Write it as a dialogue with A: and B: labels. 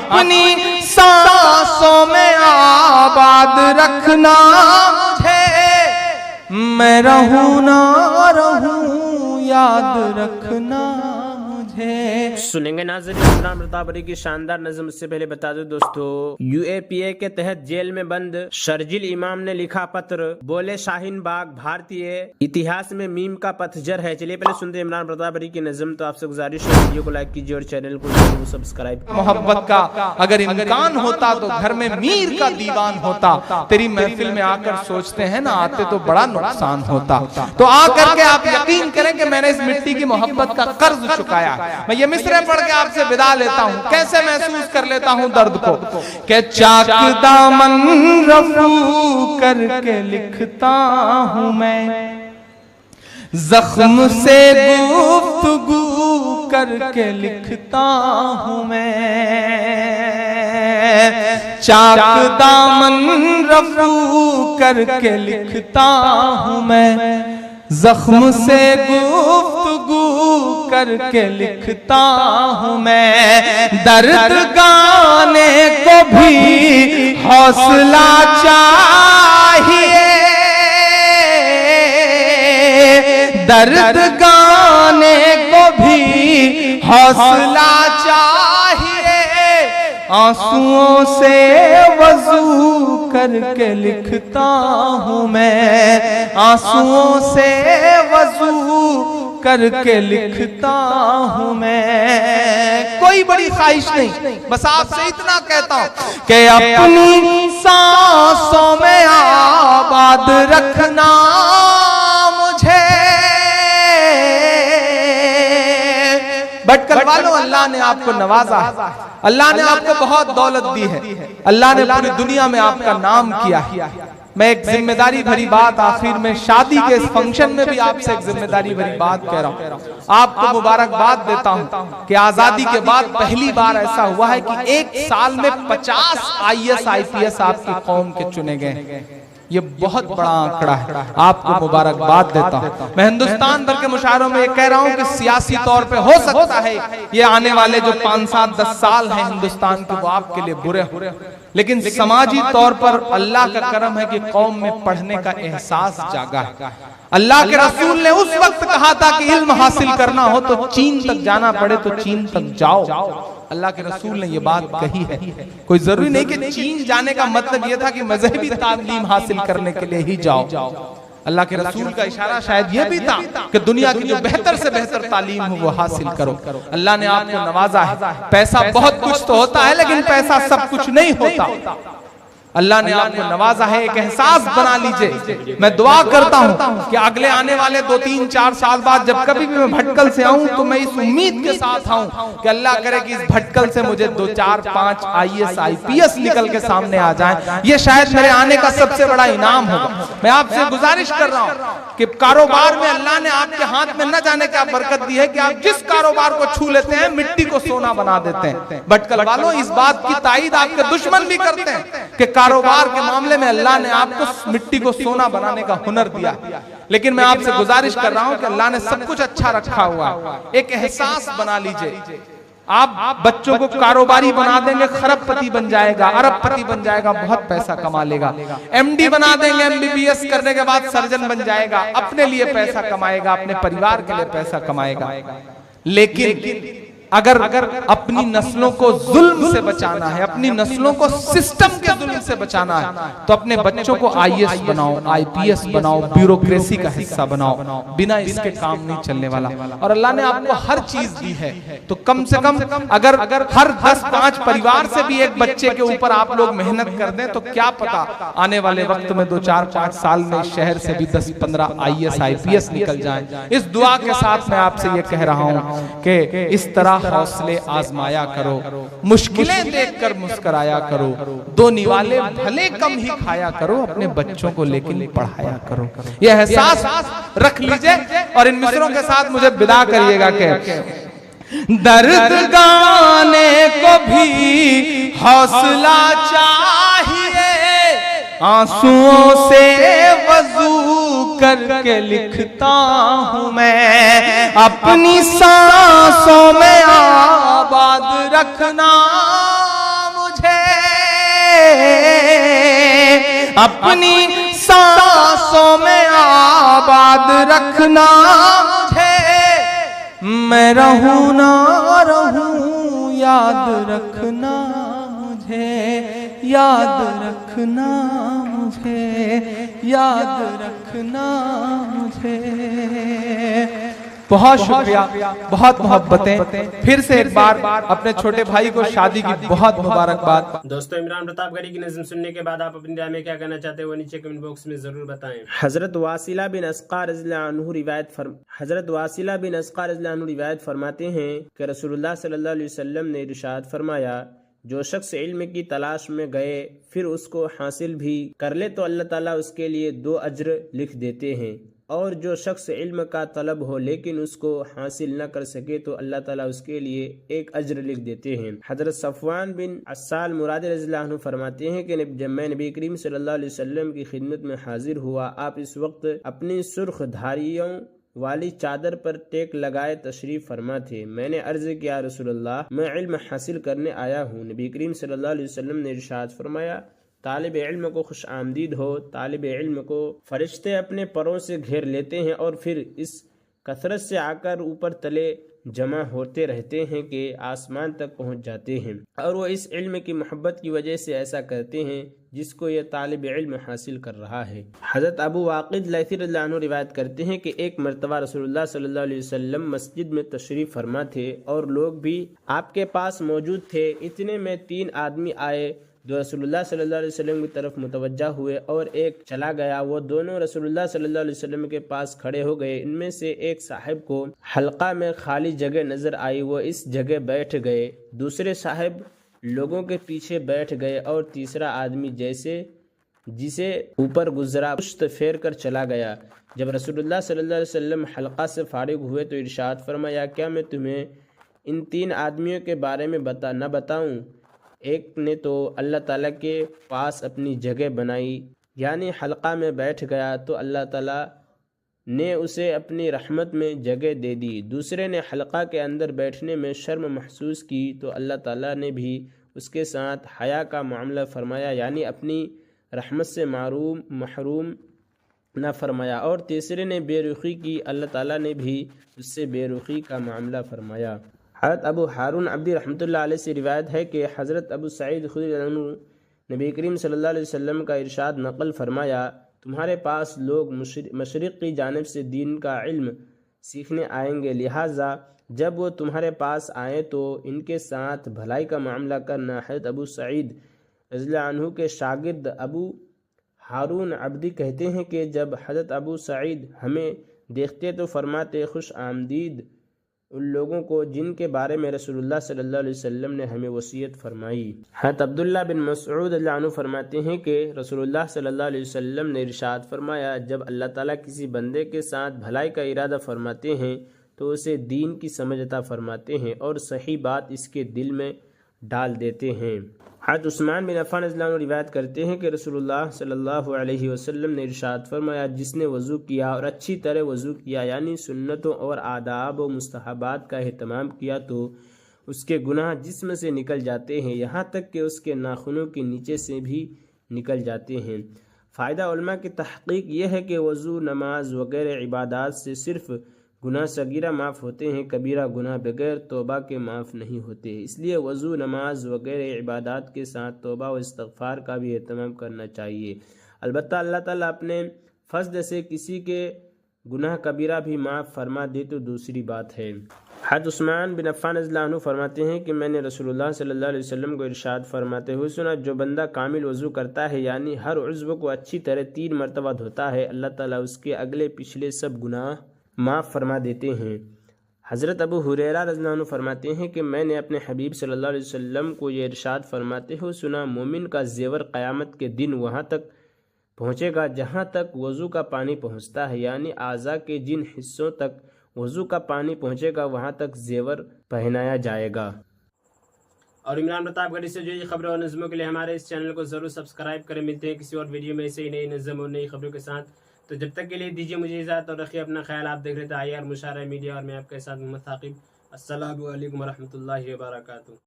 A: अपनी सांसों में आबाद रखना मुझे, मैं रहूं ना रहूं याद रखना मुझे।
B: सुनेंगे नाज़रीन इमरान प्रतापरी की शानदार नज़्म। से पहले बता दो दोस्तों, UAPA के तहत जेल में बंद शर्जिल इमाम ने लिखा पत्र, बोले शाहीन बाग भारतीय इतिहास में मीम का पतझर है। चलिए पहले सुनते हैं इमरान प्रतापरी की नज़्म। तो आपसे गुजारिश है वीडियो को लाइक कीजिए और चैनल को जरूर सब्सक्राइब।
A: मोहब्बत का अगर इम्कान होता तो घर में मीर का दीवान होता, तेरी महफिल में आकर सोचते हैं ना आते तो बड़ा नुकसान होता। तो आकर के आप यकीन करें कि मैंने इस मिट्टी की मोहब्बत का कर्ज चुकाया। मैं ये मिसरे पढ़ के आपसे विदा लेता हूँ, कैसे महसूस कर लेता हूँ दर्द को। के चाक दामन रफू करके लिखता हूँ मैं, जख्म से गुफ्तगू करके लिखता हूँ मैं। चाक दामन रफू करके लिखता हूँ मैं, जख्म से गुफ्तगू करके लिखता हूँ मैं। दर्द गाने को भी हौसला चाहिए, दर्द गाने को भी हौसला चाहिए। आंसुओं से वजू करके लिखता हूँ मैं, आंसुओं से वजू करके लिखता हूँ मैं। कोई बड़ी ख्वाहिश नहीं, बस आपसे इतना कहता हूँ कि अपनी सांसों में आबाद रखना मुझे। भटकल वालों, अल्लाह ने आपको नवाजा है, अल्लाह ने आपको बहुत दौलत दी है, अल्लाह ने पूरी दुनिया में आपका नाम किया है। मैं एक जिम्मेदारी भरी बात आखिर में शादी के इस फंक्शन में भी आपसे एक जिम्मेदारी भरी बात कह रहा हूँ। आपको मुबारकबाद देता हूँ कि आजादी के बाद पहली बार ऐसा हुआ है कि एक साल में 50 IAS IPS आपकी कौम के चुने गए। ये बहुत बड़ा आंकड़ा है, आपको मुबारकबाद देता हूँ। मैं हिंदुस्तान भर के मुशायरों में ये कह रहा हूँ कि सियासी तौर पे हो सकता है ये आने वाले जो 5, 7, 10 साल हैं हिंदुस्तान के, वो आपके लिए बुरे हो, लेकिन समाजी तौर पर अल्लाह का करम है कि कौम में पढ़ने का एहसास जागा है। अल्लाह के रसूल ने उस वक्त कहा था कि इल्म हासिल करना हो तो चीन तक जाना पड़े तो चीन तक जाओ। अल्लाह के रसूल ने ये बात कही है। कोई जरूरी नहीं कि चीन जाने का मतलब ये था कि मजहबी तालीम हासिल करने के लिए ही जाओ। अल्लाह के रसूल का इशारा शायद ये भी था कि दुनिया की जो बेहतर से बेहतर तालीम हो वो हासिल करो। अल्लाह ने आपको नवाजा है। पैसा बहुत कुछ तो होता है, लेकिन पैसा सब कुछ नहीं होता। अल्लाह ने आपको नवाजा है, एक एहसास बना लीजिए। मैं दुआ करता हूँ कि अगले आने वाले 2, 3, 4 साल बाद जब कभी भी मैं भटकल से आऊं तो मैं इस उम्मीद के साथ आऊं कि अल्लाह करे कि इस भटकल से मुझे 2, 4, 5 IAS IPS निकल के सामने आ जाए। ये शायद मेरे आने का सबसे बड़ा इनाम होगा। मैं आपसे गुजारिश कर रहा हूँ कि कारोबार में अल्लाह ने आपके हाथ में न जाने क्या बरकत दी है कि आप जिस कारोबार को छू लेते हैं मिट्टी को सोना बना देते हैं। भटकल वालों, इस बात की तायीद आपके दुश्मन भी करते हैं कि कारोबार के मामले में अल्लाह ने आपको मिट्टी को सोना बनाने का हुनर दिया। लेकिन मैं आपसे गुजारिश कर रहा हूं कि अल्लाह ने सब कुछ अच्छा रखा हुआ है। एक एहसास बना लीजिए। आप बच्चों को कारोबारी बना देंगे, खरबपति बन जाएगा, अरबपति बन जाएगा, बहुत पैसा कमा लेगा। MD बना देंगे, MBBS करने के बाद सर्जन बन जाएगा, अपने लिए पैसा कमाएगा, अपने परिवार के लिए पैसा कमाएगा। लेकिन अगर अपनी नस्लों को जुल्म से बचाना है, अपनी नस्लों को सिस्टम के जुल्म से बचाना है, तो अपने बच्चों को IAS बनाओ, IPS बनाओ, ब्यूरोक्रेसी का हिस्सा बनाओ। बिना इसके काम नहीं चलने वाला। और अल्लाह ने आपको हर चीज दी है, तो कम से कम अगर हर 10-5 परिवार से भी एक बच्चे के ऊपर आप लोग मेहनत कर दें तो क्या पता आने वाले वक्त में 2-4-5 साल में शहर से भी 10-15 IAS IPS निकल जाए। इस दुआ के साथ मैं आपसे ये कह रहा हूँ कि इस तरह हौसले आजमाया करो, मुश्किलें देखकर मुस्कुराया करो, 2 निवाले भले कम ही खाया करो, अपने बच्चों को लेकिन पढ़ाया करो। यह एहसास रख लीजिए और इन मिसरों के साथ मुझे विदा करिएगा कि दर्द गाने को भी हौसला चाहिए, आंसुओं से वजू करके लिखता हूँ मैं, अपनी सांसों में आबाद रखना अपनी सांसों में आबाद रखना मुझे, मैं रहूं ना रहूं याद रखना मुझे, याद रखना मुझे, याद रखना मुझे। बहुत शुक्रिया, बहुत मोहब्बतें। फिर से एक बार अपने छोटे भाई को शादी की बहुत मुबारकबाद।
B: दोस्तों, इमरान प्रतापगढ़ी की नज़्म सुनने के बाद आप अपनी राय में क्या कहना चाहते हैं वो नीचे कमेंट बॉक्स में जरूर बताएं। हजरत वासिला बिन अस्क़ा रज़ियल्लाहु अन्हु रिवायत फरमाते हैं कि रसूलुल्लाह सल्लल्लाहु अलैहि वसल्लम ने इरशाद फरमाया, जो शख्स इल्म की तलाश में गए फिर उसको हासिल भी कर ले तो अल्लाह ताला उसके लिए 2 अज्र लिख देते हैं, और जो शख्स इल्म का तलब हो लेकिन उसको हासिल न कर सके तो अल्लाह ताला उसके लिए 1 अज्र लिख देते हैं। हजरत सफ़वान बिन अस्साल मुरादी रज़ियल्लाहु अन्हु फरमाते हैं कि जब मैं नबी करीम सल्लल्लाहु अलैहि वसल्लम की खिदमत में हाजिर हुआ, आप इस वक्त अपनी सुर्ख धारियों वाली चादर पर टेक लगाए तशरीफ फरमा थे। मैंने अर्ज किया, रसूलल्लाह, मैं इल्म हासिल करने आया हूँ। नबी करीम सल्लल्लाहु अलैहि वसल्लम ने इरशाद फरमाया, तालिब इल्म को खुश आमदीद हो। तालिब इल्म को फरिश्ते अपने परों से घेर लेते हैं और फिर इस कसरत से आकर ऊपर तले जमा होते रहते हैं कि आसमान तक पहुंच जाते हैं, और वो इस इल्म की मोहब्बत की वजह से ऐसा करते हैं जिसको ये तालिब इल्म हासिल कर रहा है। हज़रत अबू वाक़िद लैसी रज़ियल्लाहु अन्हु रिवायत करते हैं कि एक मरतबा रसूलुल्लाह सल्लल्लाहु अलैहि वसल्लम मस्जिद में तशरीफ़ फरमा थे और लोग भी आपके पास मौजूद थे। इतने में 3 आदमी आए जो रसूलुल्लाह सल्लल्लाहु अलैहि वसल्लम की तरफ मुतवज्जा हुए और एक चला गया। वो दोनों रसूलुल्लाह सल्लल्लाहु अलैहि वसल्लम के पास खड़े हो गए। इनमें से एक साहिब को हल्का में खाली जगह नजर आई, वो इस जगह बैठ गए। दूसरे साहिब लोगों के पीछे बैठ गए और तीसरा आदमी जिसे ऊपर गुजरा पुश्त फेर कर चला गया। जब रसूलुल्लाह सल्लल्लाहु अलैहि वसल्लम हल्का से फारिग हुए तो इरशाद फरमाया, क्या मैं तुम्हें इन 3 आदमियों के बारे में न बताऊं? एक ने तो अल्लाह ताला के पास अपनी जगह बनाई, यानी हल्का में बैठ गया तो अल्लाह ताला ने उसे अपनी रहमत में जगह दे दी। दूसरे ने हल्का के अंदर बैठने में शर्म महसूस की तो अल्लाह ताला ने भी उसके साथ हया का मामला फरमाया, यानी अपनी रहमत से महरूम न फरमाया। और तीसरे ने बेरुखी की, अल्लाह ताला ने भी उससे बेरुखी का मामला फरमाया। हज़रत अबू हारून अब्दी रहमतुल्लाह अलैह से रिवायत है कि हज़रत अबू सईद खुदरी रज़ियल्लाहु अन्हु नबी करीम सल्लल्लाहु अलैहि वसल्लम का इरशाद नकल फरमाया, तुम्हारे पास लोग मशरिक़ की जानिब से दीन का इल्म सीखने आएंगे, लिहाजा जब वो तुम्हारे पास आए तो इनके साथ भलाई का मामला करना। हज़रत अबू सईद रज़ियल्लाहु अन्हु के शागिर्द अबू हारून अब्दी कहते हैं कि जब हज़रत अबू सईद हमें देखते तो फरमाते, खुश आमदीद उन लोगों को जिनके बारे में रसूलुल्लाह सल्लल्लाहु अलैहि वसल्लम ने हमें वसीयत फरमाई। हज़रत अब्दुल्ला बिन मसऊद रज़ियल्लाहु अन्हु फरमाते हैं कि रसूलुल्लाह सल्लल्लाहु अलैहि वसल्लम ने इरशाद फरमाया, जब अल्लाह ताला किसी बंदे के साथ भलाई का इरादा फरमाते हैं तो उसे दीन की समझ अता फरमाते हैं और सही बात इसके दिल में डाल देते हैं। हज़रत उस्मान बिन अफ़्फ़ान रज़ियल्लाहु अन्हु रिवायत करते हैं कि रसूलुल्लाह सल्लल्लाहु अलैहि वसल्लम ने इरशाद फरमाया, जिसने वज़ू किया और अच्छी तरह वज़ू किया, यानी सुन्नतों और आदाब व मुस्तहबात का एहतमाम किया, तो उसके गुनाह जिस्म से निकल जाते हैं, यहाँ तक कि उसके नाखूनों के नीचे से भी निकल जाते हैं। फ़ायदा उलमा की तहक़ीक़ यह है कि वज़ू, नमाज वगैरह इबादात से सिर्फ़ गुनाह सगीरा माफ़ होते हैं, कबीरा गुनाह बगैर तौबा के माफ़ नहीं होते। इसलिए वज़ू, नमाज वगैरह इबादात के साथ तौबा व इस्तग़फ़ार का भी एहतमाम करना चाहिए। अलबत्ता अल्लाह ताला अपने फ़ज़ल से किसी के गुनाह कबीरा भी माफ़ फरमा दे तो दूसरी बात है। हज़रत उस्मान बिन अफ़्फ़ान रज़ियल्लाहु अन्हु फरमाते हैं कि मैंने रसूलुल्लाह सल्लल्लाहु अलैहि वसल्लम को इरशाद फरमाते हुए सुना, जो बंदा कामिल वज़ू करता है, यानी हर उज़्व को अच्छी तरह 3 मरतबा धोता है, अल्लाह ताला उसके अगले पिछले सब गुनाह माफ़ फरमा देते हैं। हज़रत अबू हुरैरा रज़ियल्लाहु अन्हु फरमाते हैं कि मैंने अपने हबीब सल्लल्लाहु अलैहि वसल्लम को ये इरशाद फरमाते हुए सुना, मोमिन का ज़ेवर क़यामत के दिन वहाँ तक पहुँचेगा जहाँ तक वज़ू का पानी पहुँचता है, यानी आज़ा के जिन हिस्सों तक वज़ू का पानी पहुँचेगा वहाँ तक ज़ेवर पहनाया जाएगा। और इमरान प्रतापगढ़ी से जो खबरों और नज़मों के लिए हमारे इस चैनल को ज़रूर सब्सक्राइब करें। मिलते हैं किसी और वीडियो में ऐसे ही नई नज़म और नई खबरों के साथ। तो जब तक के लिए दीजिए मुझे इजाज़त और रखिए अपना ख्याल। आप देख रहे थे IR मुशारा मीडिया और मैं आपके साथ मोहम्मद साकिब। अस्सलामु अलैकुम व रहमतुल्लाहि व बरकातुहू।